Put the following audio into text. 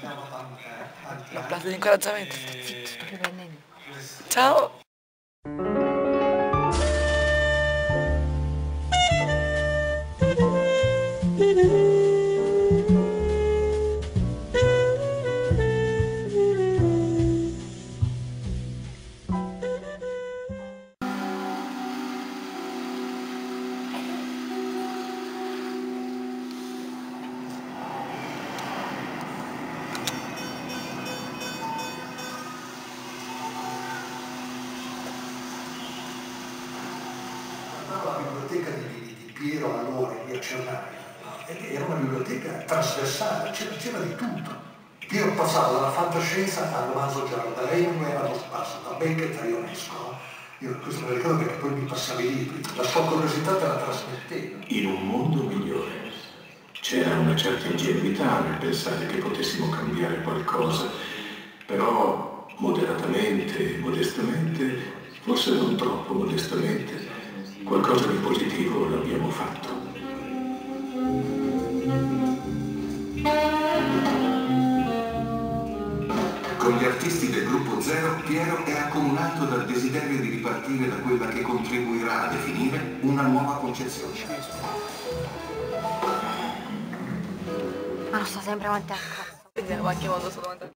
La frase di incoraggiamento. Ciao! La biblioteca di Piero Alori, via Cernaia, era una biblioteca trasversale, c'era di tutto. Io passavo dalla fantascienza al romanzo giallo, da Hemingway allo spazio, da Beckett a Ionesco. Io questo me lo ricordo perché poi mi passavi i libri, la sua curiosità te la trasmetteva. In un mondo migliore c'era una certa ingenuità nel pensare che potessimo cambiare qualcosa, però moderatamente, modestamente, forse non troppo modestamente, qualcosa di positivo l'abbiamo fatto. Con gli artisti del gruppo Zero, Piero è accomunato dal desiderio di ripartire da quella che contribuirà a definire una nuova concezione. Ma non sta sempre avanti a cazzo. Vediamo anche quando sono davanti.